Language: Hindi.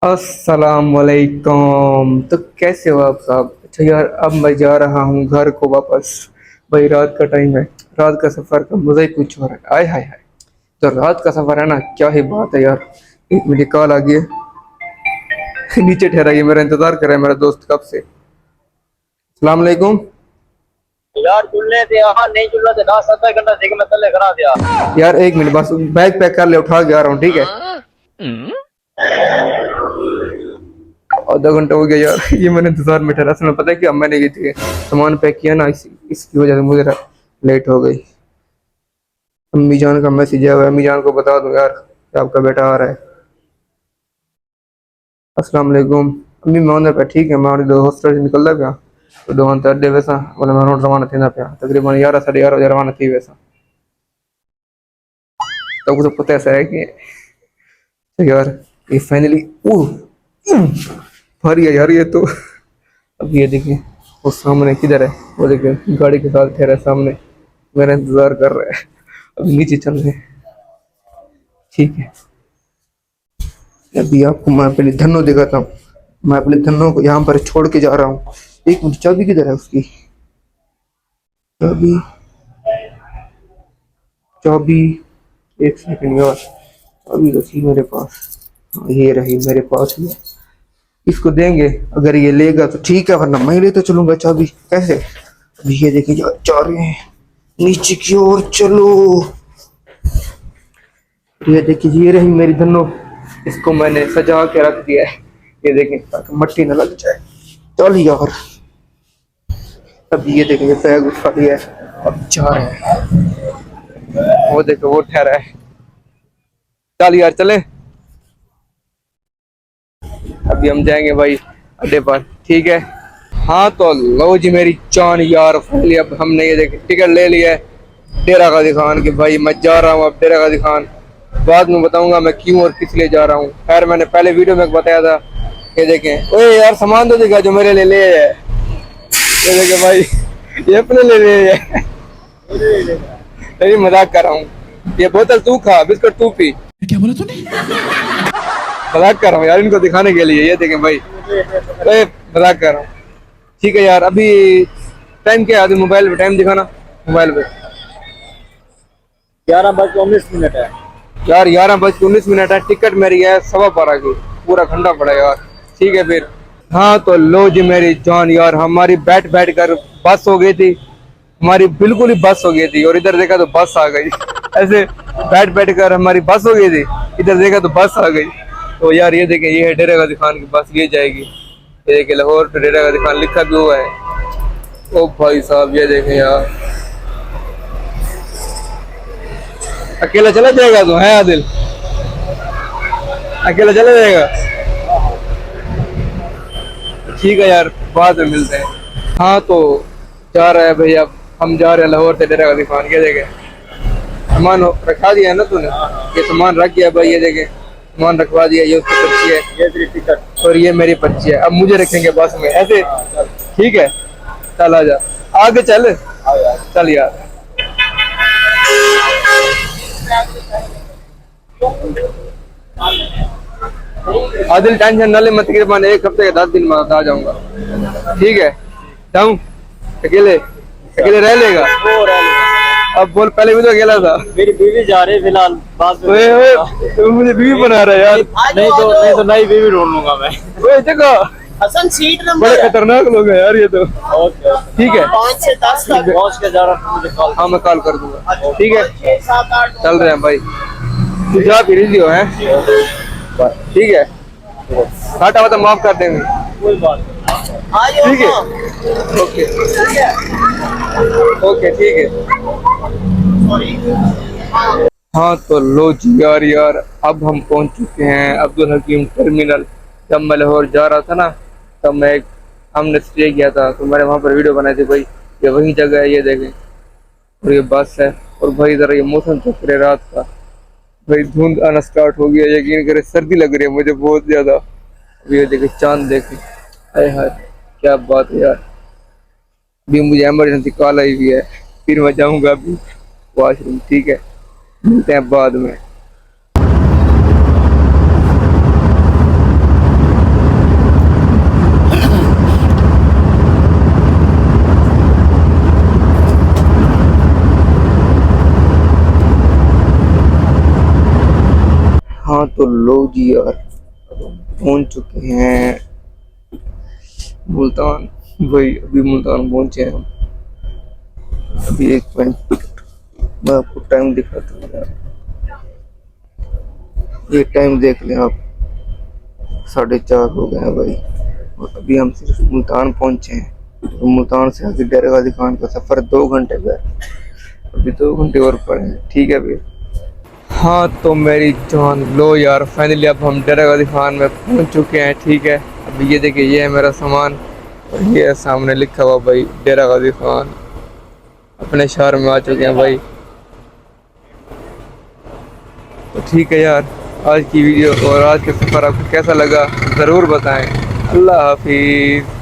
अस्सलाम वालेकुम। तो कैसे हो आप साहब? अच्छा यार, अब मैं जा रहा हूँ घर को वापस। भाई रात का टाइम है। रात का सफर का मजा ही कुछ हो रहा है। आय हाय हाय। तो रात का सफर है ना, क्या ही बात है यार। एक मिनट, कॉल आ गई है। नीचे ठहराइए, मेरा इंतजार कर रहा है मेरा दोस्त कब से। सलाम अलैकुम। यार चुनने थे हाँ नहीं चुन रहे थे 10 आधा घंटा से मैं तले खड़ा था। यार एक मिनट बस, बैग पैक कर ले, उठा के आ रहा हूँ, ठीक है? आधा घंटा हो गया यार। ये मैंने इंतजार में ठहरा। असल में पता है कि अब मैंने ये सामान पैक किया ना, इसकी वजह से मुझे लेट हो गई। अम्मी जान का मैसेज आया हुआ है, अम्मी जान को बता दो यार कि आपका बेटा आ रहा है। अस्सलाम वालेकुम। अम्मी मैं उधर पे ठीक है, मैं दो हॉस्टल से निकलदा पिया। तो दो घंटे अड्डे वैसा मतलब मैं रवाना थींदा पिया तकरीबन 11 साढ़े 11 बजे रवाना थी वैसा। तो कुछ पता ऐसा है कि तो यार ये फाइनली भर गया यार ये तो। अब ये देखिए, वो सामने किधर है, वो देखिए गाड़ी के साथ ठहरा है सामने, मेरा इंतजार कर रहा है। अभी नीचे चल रहे हैं, ठीक है? अभी आपको मैं अपने धनों दिखाता हूँ। मैं अपने धनों को यहाँ पर छोड़ के जा रहा हूँ। एक मिनट, चाबी किधर है उसकी? चाबी, चाबी, एक सेकंड यार। चाबी तो थी मेरे पास। हाँ, ये रही मेरे पास ही है। इसको देंगे, अगर ये लेगा तो ठीक है, वरना मैं लेते चलूंगा चाबी। कैसे? अभी ये देखिए जा रहे हैं नीचे की ओर, चलो। ये देखिए, ये रही मेरी धनों। इसको मैंने सजा के रख दिया है, ये देखें, ताकि मट्टी न लग जाए। चल यार, अब ये देखेंगे बैग उठा लिया है, अब जा रहे हैं। वो देखो वो ठहरा है। चल यार चले। अभी हम जाएंगे भाई अड्डे पर, ठीक है? हाँ तो लो जी मेरी जान यार, फाइनली अब हमने ये देखे टिकट ले लिया है डेरा गाजी खान की। भाई मैं जा रहा हूँ अब डेरा गाजी खान। बाद में बताऊंगा मैं क्यों और किस लिए जा रहा हूँ। खैर मैंने पहले वीडियो में बताया था। ये देखें, ओए यार सामान तो देखा जो मेरे लिए ले है। ये देखे भाई, ये अपने ले है। नहीं मजाक कर रहा हूँ। ये बोतल तू खा, बिस्कुट तू पी। क्या बोला तूने? मजाक कर रहा हूँ यार, इनको दिखाने के लिए। ये देखें भाई, अरे मजाक कर रहा हूँ। ठीक है यार, अभी टाइम क्या है? अभी मोबाइल पे टाइम दिखाना, मोबाइल पे। 11 बज के 19 मिनट है। यार 11 बज के 19 मिनट है। टिकट मेरी है 12:15 की, पूरा घंटा पड़ा यार। ठीक है फिर। हाँ तो लो जी मेरी जान यार, हमारी बैठ बैठ कर बस हो गई थी। हमारी बिल्कुल ही बस हो गई थी, और इधर देखा तो बस आ गई। ऐसे बैठ बैठ कर हमारी बस हो गई थी, इधर देखा तो बस आ गई। तो यार ये देखें, ये है डेरा गाजी खान की बस, ये जाएगी। ये देखे लाहौर पे डेरा गाजी खान लिखा भी हुआ है। ओ भाई साहब ये देखें यार, अकेला चला जाएगा तो है आदिल? अकेला चला जाएगा? ठीक है यार, बाद में मिलते हैं। हाँ तो जा रहा है भाई, अब हम जा रहे हैं लाहौर से डेरा गाजी खान। ये देखे सामान रखा दिया है ना तूने? ये सामान रख गया भाई, ये देखे सामान रखवा दिया। ये उसकी पर्ची है, ये तेरी टिकट और ये मेरी पर्ची है। अब मुझे रखेंगे बस में ऐसे, ठीक है? चल आ जा, आगे चल। आओ यार। चल यार। आदिल टेंशन न ले, मैं तकरीबन एक हफ्ते के 10 दिन बाद आ जाऊंगा, ठीक है? जाऊं अकेले? अकेले रह लेगा? वो रह लेगा। अब बोल, पहले भी तो अकेला था। मेरी बीवी जा रही है फिलहाल, बाद में ओए ओए, तू मुझे बीवी बना रहा है यार। नहीं तो नई बीवी ढूंढ लूंगा मैं। ओए देखो, हसन सीट बड़े नंबर है। खतरनाक लोग हैं यार ये तो। ओके ठीक है, 5 से 10 तक पहुंच के जा रहा हूँ, मुझे कॉल। हाँ मैं कॉल कर दूंगा, ठीक है? 6 7 8 चल रहे हैं भाई, तू जा फिर इजी हो है, ठीक है? घाटा वाटा माफ कर देंगे, कोई बात नहीं। आ जाओ। ठीक है? ओके ओके, ठीक है। हाँ तो लो जी यार, अब हम पहुंच चुके हैं अब्दुल हकीम टर्मिनल। जब मैं लाहौर जा रहा था ना, तब हमने स्टे किया था, तो मैंने वहाँ पर वीडियो बनाई थी भाई। ये वही जगह है, ये देखें, और ये बस है। और भाई इधर ये मौसम चल रहा है रात का, भाई धुंध आना स्टार्ट हो गया। यकीन करे सर्दी लग रही है मुझे बहुत ज्यादा। अब ये देखे चांद देखे, अरे हाय क्या बात है यार। अभी मुझे इमरजेंसी कॉल आई हुई है, फिर मैं जाऊँगा अभी वॉशरूम, ठीक है? मिलते हैं बाद में। लो जी यार, अब हम पहुंच चुके हैं मुल्तान। भाई अभी मुल्तान पहुंचे हैं हम। अभी 1 मिनट मैं आपको टाइम दिखाता हूँ यार, ये टाइम देख लें आप, 4:30 हो गए हैं भाई। और अभी हम सिर्फ मुल्तान पहुंचे हैं। तो मुल्तान से आगे डेरा गाजी खान का सफ़र 2 घंटे का है, अभी 2 घंटे और पड़े हैं। ठीक है भैया। हाँ तो मेरी जान लो यार, फाइनली अब हम डेरा गाजी खान में पहुंच चुके हैं। ठीक है, अभी ये देखिए, ये है मेरा सामान और ये है सामने लिखा हुआ भाई डेरा गाजी खान। अपने शहर में आ चुके हैं भाई। तो ठीक है यार, आज की वीडियो और आज का सफ़र आपको कैसा लगा ज़रूर बताएं। अल्लाह हाफिज़।